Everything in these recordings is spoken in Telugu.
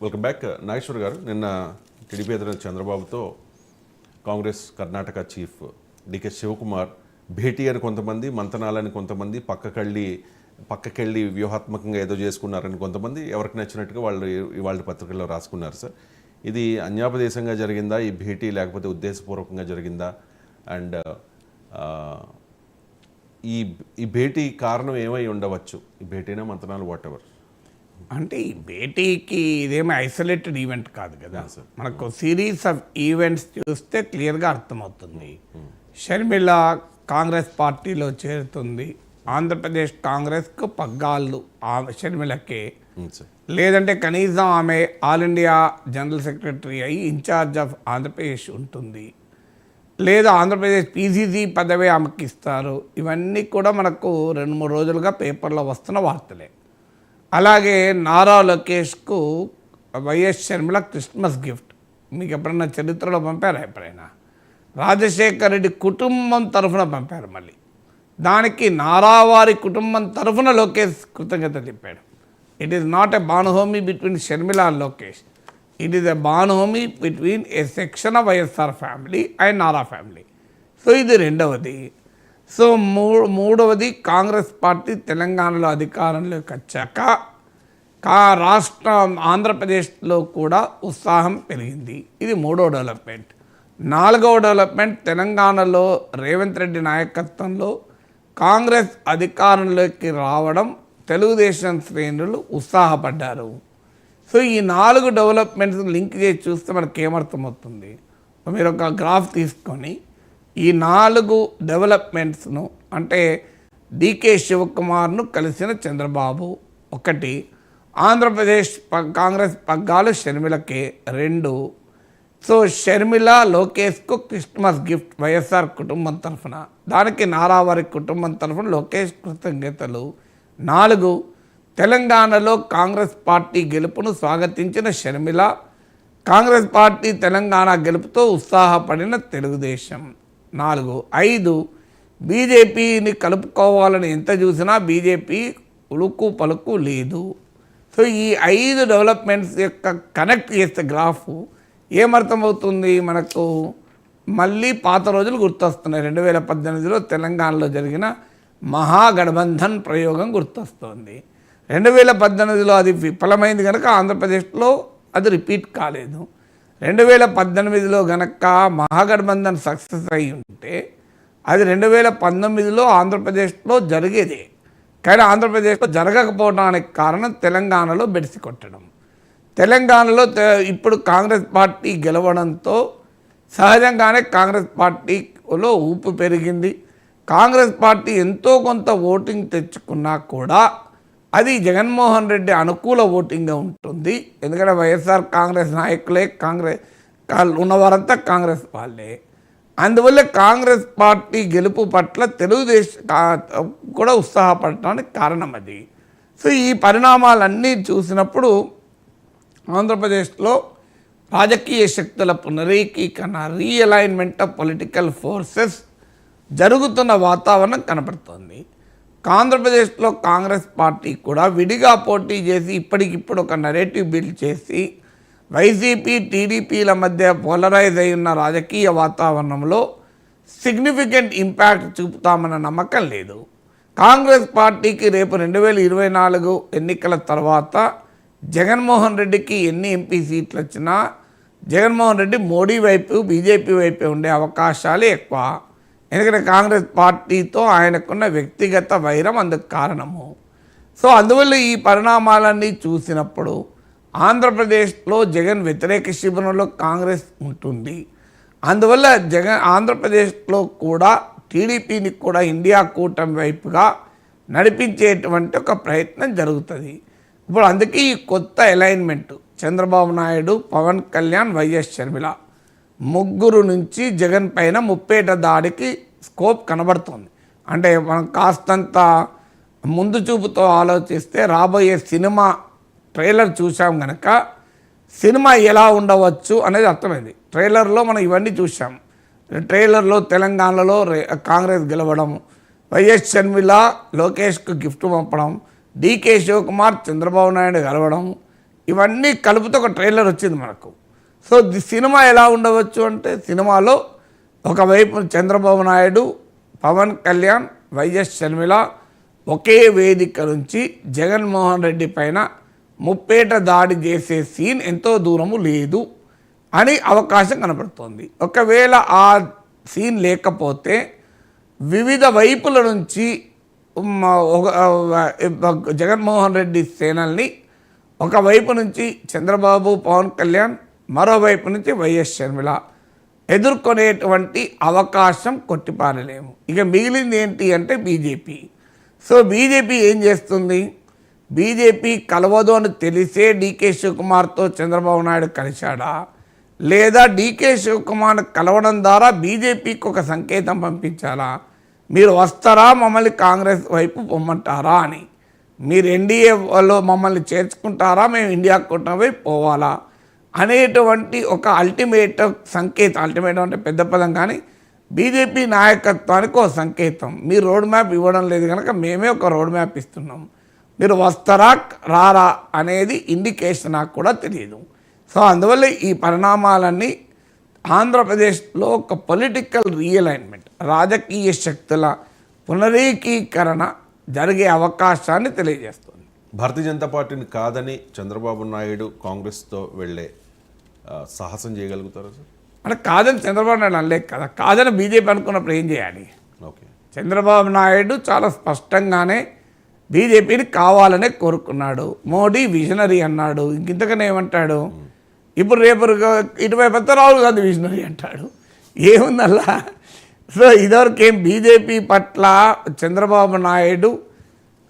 Welcome back. నాగేశ్వర్ గారు, నిన్న టీడీపీ అధినేత చంద్రబాబుతో కాంగ్రెస్ కర్ణాటక చీఫ్ డికే శివకుమార్ భేటీ అని కొంతమంది, మంతనాలని కొంతమంది, పక్కకెళ్ళి వ్యూహాత్మకంగా ఏదో చేసుకున్నారని కొంతమంది, ఎవరికి నచ్చినట్టుగా వాళ్ళు ఇవాళ పత్రికల్లో రాసుకున్నారు. సార్, ఇది అన్యాపదేశంగా జరిగిందా ఈ భేటీ, లేకపోతే ఉద్దేశపూర్వకంగా జరిగిందా? అండ్ ఈ భేటీ కారణం ఏమై ఉండవచ్చు? ఈ భేటీనా, మంతనాలు, వాట్ ఎవర్? అంటే ఈ భేటీకి ఇదేమీ ఐసోలేటెడ్ ఈవెంట్ కాదు కదా. మనకు సిరీస్ ఆఫ్ ఈవెంట్స్ చూస్తే క్లియర్గా అర్థమవుతుంది. షర్మిల కాంగ్రెస్ పార్టీలో చేరుతుంది. ఆంధ్రప్రదేశ్ కాంగ్రెస్కు పగ్గాళ్ళు షర్మిలకే, లేదంటే కనీసం ఆమె ఆల్ ఇండియా జనరల్ సెక్రటరీ అయ్యి ఇన్ఛార్జ్ ఆఫ్ ఆంధ్రప్రదేశ్ ఉంటుంది, లేదా ఆంధ్రప్రదేశ్ పీసీసీ పదవి ఆమెకి ఇస్తారు. ఇవన్నీ కూడా మనకు 2-3 రోజులుగా పేపర్లో వస్తున్న వార్తలే. అలాగే నారా లోకేష్కు వైఎస్ షర్మిల క్రిస్మస్ గిఫ్ట్ మీకు ఎప్పుడన్నా చరిత్రలో పంపారా? ఎప్పుడైనా రాజశేఖర్ రెడ్డి కుటుంబం తరఫున పంపారు. మళ్ళీ దానికి నారావారి కుటుంబం తరఫున లోకేష్ కృతజ్ఞత చెప్పాడు. It is not a bonhomie between Sharmila and Lokesh, it is a bonhomie between a section of YSR family and Nara family. So ఇది రెండవది. సో మూడవది, కాంగ్రెస్ పార్టీ తెలంగాణలో అధికారంలోకి వచ్చాక రాష్ట్రం ఆంధ్రప్రదేశ్లో కూడా ఉత్సాహం పెరిగింది. ఇది 3వ డెవలప్మెంట్. 4వ డెవలప్మెంట్, తెలంగాణలో రేవంత్ రెడ్డి నాయకత్వంలో కాంగ్రెస్ అధికారంలోకి రావడం తెలుగుదేశం శ్రేణులు ఉత్సాహపడ్డారు. సో ఈ 4 డెవలప్మెంట్స్ లింక్ చేసి చూస్తే మనకి ఏమర్థమవుతుంది? మీరు ఒక గ్రాఫ్ తీసుకొని ఈ 4 డెవలప్మెంట్స్ను, అంటే డికే శివకుమార్ను కలిసిన చంద్రబాబు ఒకటి, ఆంధ్రప్రదేశ్ కాంగ్రెస్ పగ్గాలు షర్మిలకే 2, so Sharmila లోకేష్కు Christmas gift YSR కుటుంబం తరఫున, దానికి నారావారి కుటుంబం తరఫున లోకేష్ కృతజ్ఞతలు 4, తెలంగాణలో కాంగ్రెస్ పార్టీ గెలుపును స్వాగతించిన షర్మిల, కాంగ్రెస్ పార్టీ తెలంగాణ గెలుపుతో ఉత్సాహపడిన తెలుగుదేశం 4, 5, బీజేపీని కలుపుకోవాలని ఎంత చూసినా బీజేపీ ఉలుకు పలుకు లేదు. సో ఈ 5 డెవలప్మెంట్స్ యొక్క కనెక్ట్ చేస్తే గ్రాఫ్ ఏమర్థమవుతుంది మనకు? మళ్ళీ పాత రోజులు గుర్తొస్తున్నాయి. 2018లో తెలంగాణలో జరిగిన మహాగఠబంధన్ ప్రయోగం గుర్తొస్తుంది. 2018లో అది విఫలమైంది కనుక ఆంధ్రప్రదేశ్లో అది రిపీట్ కాలేదు. 2018లో గనక మహాగఠబంధన్ సక్సెస్ అయి ఉంటే అది 2019లో ఆంధ్రప్రదేశ్లో జరిగేదే. కానీ ఆంధ్రప్రదేశ్లో జరగకపోవడానికి కారణం తెలంగాణలో బెడిసి కొట్టడం. తెలంగాణలో ఇప్పుడు కాంగ్రెస్ పార్టీ గెలవడంతో సహజంగానే కాంగ్రెస్ పార్టీలో ఊపు పెరిగింది. కాంగ్రెస్ పార్టీ ఎంతో కొంత ఓటింగ్ తెచ్చుకున్నా కూడా అది జగన్మోహన్ రెడ్డి అనుకూల ఓటింగ్గా ఉంటుంది. ఎందుకంటే వైఎస్ఆర్ కాంగ్రెస్ నాయకులే, కాంగ్రెస్ ఉన్నవారంతా కాంగ్రెస్ వాళ్ళే. అందువల్ల కాంగ్రెస్ పార్టీ గెలుపు పట్ల తెలుగుదేశం కూడా ఉత్సాహపడటానికి కారణం అది. సో ఈ పరిణామాలన్నీ చూసినప్పుడు ఆంధ్రప్రదేశ్లో రాజకీయ శక్తుల పునరీకీకరణ, రీఅలైన్మెంట్ ఆఫ్ పొలిటికల్ ఫోర్సెస్ జరుగుతున్న వాతావరణం కనపడుతోంది. ఆంధ్రప్రదేశ్లో కాంగ్రెస్ పార్టీ కూడా విడిగా పోటీ చేసి ఇప్పటికిప్పుడు ఒక నరేటివ్ బిల్డ్ చేసి వైసీపీ టీడీపీల మధ్య పోలరైజ్ అయి ఉన్న రాజకీయ వాతావరణంలో సిగ్నిఫికెంట్ ఇంపాక్ట్ చూపుతామన్న నమ్మకం లేదు. కాంగ్రెస్ పార్టీకి రేపు 2024 ఎన్నికల తర్వాత జగన్మోహన్ రెడ్డికి ఎన్ని ఎంపీ సీట్లు వచ్చినా జగన్మోహన్ రెడ్డి మోడీ వైపు, బీజేపీ వైపే ఉండే అవకాశాలు ఎక్కువ. ఎందుకంటే కాంగ్రెస్ పార్టీతో ఆయనకున్న వ్యక్తిగత వైరం అందుకు కారణము. సో అందువల్ల ఈ పరిణామాలన్నీ చూసినప్పుడు ఆంధ్రప్రదేశ్లో జగన్ వ్యతిరేక శిబిరంలో కాంగ్రెస్ ఉంటుంది. అందువల్ల ఆంధ్రప్రదేశ్లో కూడా టీడీపీని కూడా ఇండియా కూటమి వైపుగా నడిపించేటువంటి ఒక ప్రయత్నం జరుగుతుంది. ఇప్పుడు అందుకే ఈ కొత్త అలైన్మెంట్ చంద్రబాబు నాయుడు, పవన్ కళ్యాణ్, వైఎస్ షర్మిల ముగ్గురు నుంచి జగన్ పైన ముప్పేట దాడికి స్కోప్ కనబడుతుంది. అంటే మనం కాస్తంత ముందు చూపుతో ఆలోచిస్తే రాబోయే సినిమా ట్రైలర్ చూసాం కనుక సినిమా ఎలా ఉండవచ్చు అనేది అర్థమైంది. ట్రైలర్లో మనం ఇవన్నీ చూసాం. ట్రైలర్లో తెలంగాణలో కాంగ్రెస్ గెలవడం, వైఎస్ షర్మిల లోకేష్కు గిఫ్ట్ పంపడం, డికే శివకుమార్ చంద్రబాబు నాయుడు గెలవడం, ఇవన్నీ కలుపుతూ ఒక ట్రైలర్ వచ్చింది మనకు. సో సినిమా ఎలా ఉండవచ్చు అంటే, సినిమాలో ఒకవైపు చంద్రబాబు నాయుడు, పవన్ కళ్యాణ్, వైఎస్ షర్మిల ఒకే వేదిక నుంచి జగన్మోహన్ రెడ్డి పైన ముప్పేట దాడి చేసే సీన్ ఎంతో దూరము లేదు అని అవకాశం కనబడుతోంది. ఒకవేళ ఆ సీన్ లేకపోతే వివిధ వైపుల నుంచి జగన్మోహన్ రెడ్డి సేనల్ని ఒకవైపు నుంచి చంద్రబాబు, పవన్ కళ్యాణ్, మరోవైపు నుంచి వైఎస్ షర్మిల ఎదుర్కొనేటువంటి అవకాశం కొట్టిపారలేము. ఇక మిగిలింది ఏంటి అంటే బీజేపీ. సో బీజేపీ ఏం చేస్తుంది? బీజేపీ కలవదు అని తెలిసే డీకే శివకుమార్తో చంద్రబాబు నాయుడు కలిశాడా, లేదా డీకే శివకుమార్ని కలవడం ద్వారా బీజేపీకి ఒక సంకేతం పంపించాలా, మీరు వస్తారా మమ్మల్ని కాంగ్రెస్ వైపు పొమ్మంటారా అని, మీరు ఎన్డీఏలో మమ్మల్ని చేర్చుకుంటారా, మేము ఇండియా కూటమి వైపు పోవాలా అనేటువంటి ఒక అల్టిమేట్ సంకేతం. అల్టిమేట్ అంటే పెద్ద పదం, కానీ బీజేపీ నాయకత్వానికి ఒక సంకేతం. మీరు రోడ్ మ్యాప్ ఇవ్వడం లేదు కనుక మేమే ఒక రోడ్ మ్యాప్ ఇస్తున్నాం, మీరు వస్తారా రారా అనేది ఇండికేషన్ నాకు కూడా తెలియదు. సో అందువల్ల ఈ పరిణామాలన్నీ ఆంధ్రప్రదేశ్లో ఒక పొలిటికల్ రీఅలైన్మెంట్, రాజకీయ శక్తుల పునరీకీకరణ జరిగే అవకాశాన్ని తెలియజేస్తుంది. భారతీయ జనతా పార్టీని కాదని చంద్రబాబు నాయుడు కాంగ్రెస్తో వెళ్ళే సాహసం చేయగలుగుతారా సార్? అంటే కాదని చంద్రబాబు నాయుడు అనలేక కదా, కాదని బీజేపీ అనుకున్నప్పుడు ఏం చేయాలి? ఓకే, చంద్రబాబు నాయుడు చాలా స్పష్టంగానే బీజేపీని కావాలనే కోరుకున్నాడు. మోడీ విజనరీ అన్నాడు, ఇంతకనే ఏమంటాడు? ఇప్పుడు రేపు ఇటువైపు అంతా రాహుల్ గాంధీ విజనరీ అంటాడు. ఏముందల్లా? సో ఇదివరకేం బీజేపీ పట్ల చంద్రబాబు నాయుడు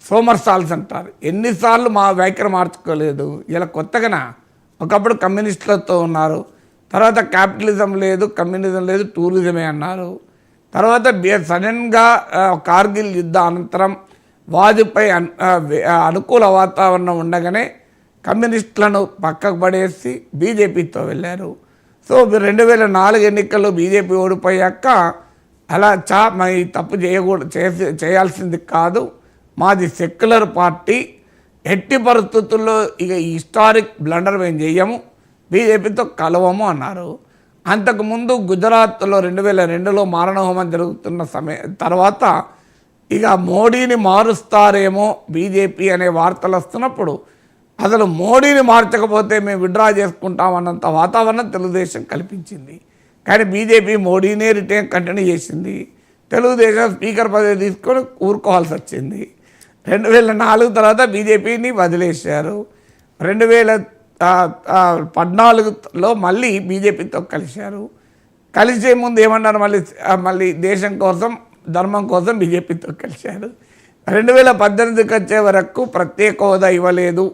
సోమర్సాల్స్ అంటారు, ఎన్నిసార్లు మా వైఖరి మార్చుకోలేదు. ఇలా కొత్తగానా? ఒకప్పుడు కమ్యూనిస్టులతో ఉన్నారు, తర్వాత క్యాపిటలిజం లేదు, కమ్యూనిజం లేదు, టూరిజమే అన్నారు. తర్వాత సడన్గా కార్గిల్ యుద్ధ అనంతరం వాజ్పేయి అనుకూల వాతావరణం ఉండగానే కమ్యూనిస్టులను పక్కకు పడేసి బీజేపీతో వెళ్ళారు. సో 2004 ఎన్నికల్లో బీజేపీ ఓడిపోయాక అలా మరి తప్పు చేయాల్సింది కాదు, మాది సెక్యులర్ పార్టీ, ఎట్టి పరిస్థితుల్లో ఇక హిస్టారిక్ బ్లండర్ మేము చేయము, బీజేపీతో కలవము అన్నారు. అంతకుముందు గుజరాత్లో 2002లో మారణహోమం జరుగుతున్న తర్వాత ఇక మోడీని మారుస్తారేమో బీజేపీ అనే వార్తలు వస్తున్నప్పుడు అసలు మోడీని మార్చకపోతే మేము విడ్డ్రా చేసుకుంటామన్నంత వాతావరణం తెలుగుదేశం కల్పించింది. కానీ బీజేపీ మోడీనే కంటిన్యూ చేసింది. తెలుగుదేశం స్పీకర్ పదవి తీసుకొని ఊరుకోవాల్సి వచ్చింది. 2004 తర్వాత బీజేపీని వదిలేశారు. 2014లో మళ్ళీ బీజేపీతో కలిశారు. కలిసే ముందు ఏమన్నారు? మళ్ళీ దేశం కోసం, ధర్మం కోసం బీజేపీతో కలిశారు. 2018కి వచ్చే వరకు ప్రత్యేక హోదా ఇవ్వలేదు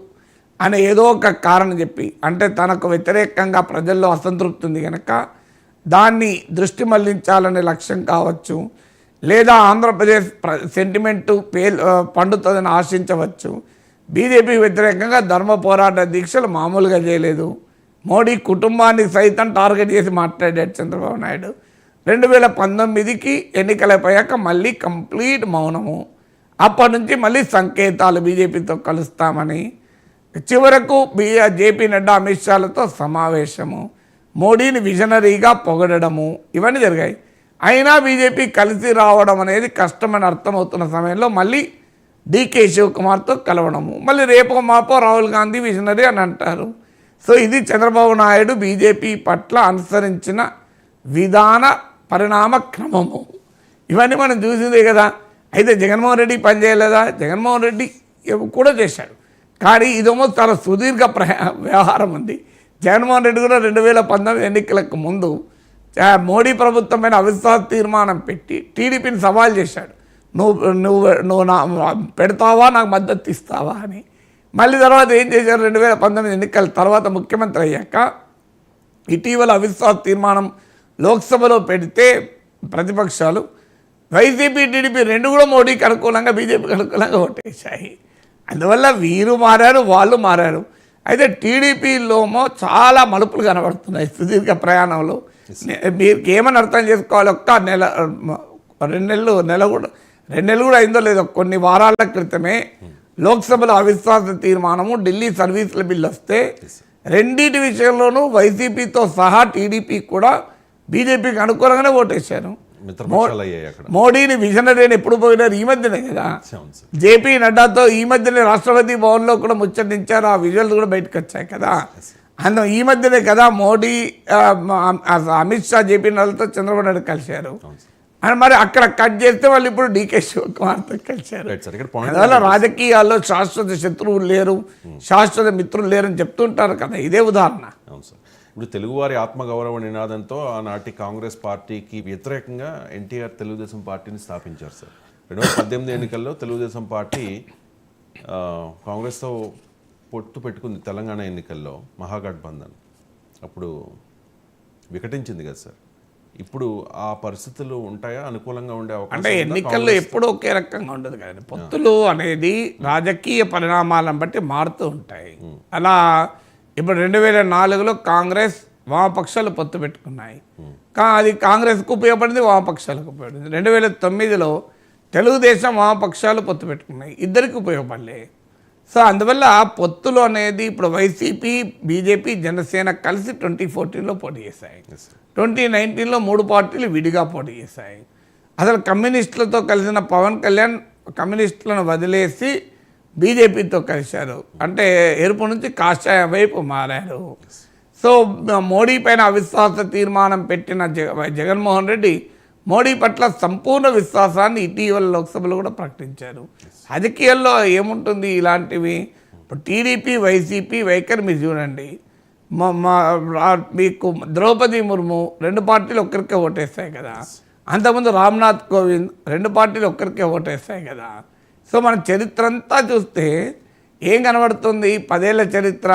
అని ఏదో ఒక కారణం చెప్పి, అంటే తనకు వ్యతిరేకంగా ప్రజల్లో అసంతృప్తి ఉంది కనుక దాన్ని దృష్టి మళ్లించాలనే లక్ష్యం కావచ్చు, లేదా ఆంధ్రప్రదేశ్ సెంటిమెంటు పండుతుందని ఆశించవచ్చు. బీజేపీ వ్యతిరేకంగా ధర్మ పోరాట దీక్షలు మామూలుగా చేయలేదు. మోడీ కుటుంబాన్ని సైతం టార్గెట్ చేసి మాట్లాడాడు చంద్రబాబు నాయుడు. 2019కి ఎన్నికలైపోయాక మళ్ళీ కంప్లీట్ మౌనము. అప్పటి నుంచి మళ్ళీ సంకేతాలు బీజేపీతో కలుస్తామని, చివరకు జేపీ నడ్డా, అమిత్ షాలతో సమావేశము, మోడీని విజనరీగా పొగడము, ఇవన్నీ జరిగాయి. అయినా బీజేపీ కలిసి రావడం అనేది కష్టమని అర్థమవుతున్న సమయంలో మళ్ళీ డీకే శివకుమార్తో కలవడము, మళ్ళీ రేపో మాపో రాహుల్ గాంధీ విజనరీ అని అంటారు. సో ఇది చంద్రబాబు నాయుడు బీజేపీ పట్ల అనుసరించిన విధాన పరిణామ క్రమము. ఇవన్నీ మనం చూసిందే కదా. అయితే జగన్మోహన్ రెడ్డి పని చేయలేదా? జగన్మోహన్ రెడ్డి కూడా చేశాడు, కానీ ఇదేమో చాలా సుదీర్ఘ వ్యవహారం ఉంది. జగన్మోహన్ రెడ్డి కూడా 2019 ఎన్నికలకు ముందు మోడీ ప్రభుత్వం పైన అవిశ్వాస తీర్మానం పెట్టి టీడీపీని సవాల్ చేశాడు, నువ్వు నా పెడతావా, నాకు మద్దతు ఇస్తావా అని. మళ్ళీ తర్వాత ఏం చేశారు? 2019 ఎన్నికల తర్వాత ముఖ్యమంత్రి అయ్యాక ఇటీవల అవిశ్వాస తీర్మానం లోక్సభలో పెడితే ప్రతిపక్షాలు వైసీపీ, టీడీపీ రెండు కూడా మోడీకి అనుకూలంగా, బీజేపీకి అనుకూలంగా ఓటేశాయి. అందువల్ల వీరు మారారు, వాళ్ళు మారారు. అయితే టీడీపీలోమో చాలా మలుపులు కనబడుతున్నాయి సుదీర్ఘ ప్రయాణంలో. మీరు ఏమని అర్థం చేసుకోవాలి? ఒక్క రెండు నెలలు కూడా అయిందో లేదో, కొన్ని వారాల క్రితమే లోక్సభలో అవిశ్వాస తీర్మానము, ఢిల్లీ సర్వీసుల బిల్లు వస్తే రెండింటి విషయంలోనూ వైసీపీతో సహా టీడీపీ కూడా బీజేపీకి అనుకూలంగానే ఓటేశారు. మిత్రపక్షాలు అయ్యాయి అక్కడ. మోడీని విజనరీ అని ఎప్పుడు పోయినారు? ఈ మధ్యనే కదా. అవును సార్. జేపీ నడ్డాతో ఈ మధ్యనే రాష్ట్రపతి భవన్లో కూడా ముచ్చటించారు. ఆ విజువల్స్ కూడా బయటకు వచ్చాయి కదా. ఈ మధ్యనే కదా మోడీ అమిత్ షా జేపీ నడ్డాతో చంద్రబాబు నాయుడు కలిశారు. అని మరి అక్కడ కట్ చేస్తే వాళ్ళు ఇప్పుడు డీకే శివకుమార్తో కలిశారు. Right sir. ఇక్కడ పాయింట్ అందువల్ల రాజకీయాల్లో శాశ్వత శత్రువులు లేరు, శాశ్వత మిత్రులు లేరు అని చెప్తుంటారు కదా. ఇదే ఉదాహరణ. అవును సార్. ఇప్పుడు తెలుగువారి ఆత్మగౌరవ నినాదంతో ఆనాటి కాంగ్రెస్ పార్టీకి వ్యతిరేకంగా ఎన్టీఆర్ తెలుగుదేశం పార్టీని స్థాపించారు సార్. 2018 ఎన్నికల్లో తెలుగుదేశం పార్టీ కాంగ్రెస్తో పొత్తు పెట్టుకుంది తెలంగాణ ఎన్నికల్లో, మహాగఠబంధన్. అప్పుడు వికటించింది కదా సార్. ఇప్పుడు ఆ పరిస్థితులు ఉంటాయా? అనుకూలంగా ఉండే అవకాశం అంటే ఎన్నికల్లో ఎప్పుడూ ఒకే రకంగా ఉండదు కదండి. పొత్తులు అనేది రాజకీయ పరిణామాలను బట్టి మారుతూ ఉంటాయి. అలా ఇప్పుడు 2004లో కాంగ్రెస్ వామపక్షాలు పొత్తు పెట్టుకున్నాయి. అది కాంగ్రెస్కు ఉపయోగపడింది, వామపక్షాలకు ఉపయోగపడింది. 2009లో తెలుగుదేశం వామపక్షాలు పొత్తు పెట్టుకున్నాయి, ఇద్దరికి ఉపయోగపడలే. సో అందువల్ల పొత్తులు అనేది ఇప్పుడు వైసీపీ, బీజేపీ, జనసేన కలిసి 2014లో పోటీ చేశాయి. 2019లో 3 పార్టీలు విడిగా పోటీ చేశాయి. అసలు కమ్యూనిస్టులతో కలిసిన పవన్ కళ్యాణ్ కమ్యూనిస్టులను వదిలేసి బీజేపీతో కలిశారు. అంటే ఎరుపు నుంచి కాషాయం వైపు మారారు. సో మోడీ పైన అవిశ్వాస తీర్మానం పెట్టిన జగన్మోహన్ రెడ్డి మోడీ పట్ల సంపూర్ణ విశ్వాసాన్ని ఇటీవల లోక్సభలో కూడా ప్రకటించారు. రాజకీయాల్లో ఏముంటుంది ఇలాంటివి? ఇప్పుడు టీడీపీ, వైసీపీ వైఖరి మీరు చూడండి. మీకు ద్రౌపది ముర్ము 2 పార్టీలు ఒక్కరికే ఓటేస్తాయి కదా. అంతకుముందు రామ్నాథ్ కోవింద్ 2 పార్టీలు ఒక్కరికే ఓటేస్తాయి కదా. సో మన చరిత్ర అంతా చూస్తే ఏం కనబడుతుంది? 10 ఏళ్ల చరిత్ర.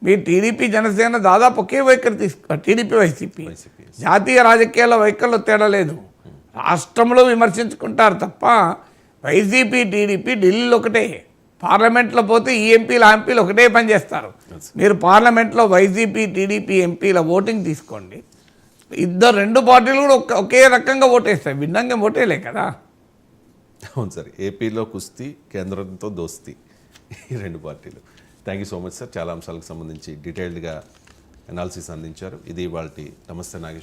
మీ టీడీపీ, జనసేన దాదాపు ఒకే వైఖరి టీడీపీ, వైసీపీ. జాతీయ రాజకీయాల వైఖరిలో తేడా లేదు. రాష్ట్రంలో విమర్శించుకుంటారు తప్ప వైసీపీ, టీడీపీ ఢిల్లీలో ఒకటే. పార్లమెంట్లో పోతే ఈ ఎంపీలు, ఆ ఎంపీలు ఒకటే పని చేస్తారు. మీరు పార్లమెంట్లో వైసీపీ, టీడీపీ ఎంపీల ఓటింగ్ తీసుకోండి, 2 పార్టీలు కూడా ఒకే రకంగా ఓటేస్తాయి. భిన్నంగా ఓటేలే కదా. అవును సార్. ఏపీలో కుస్తీ, కేంద్రంతో దోస్తీ, ఈ 2 పార్టీలు. Thank you so much sir. చాలా అంశాలకు సంబంధించి డీటెయిల్డ్గా అనాలిసిస్ అందించారు. ఇది ఇవాల్టి నమస్తే నాగేశ్వర.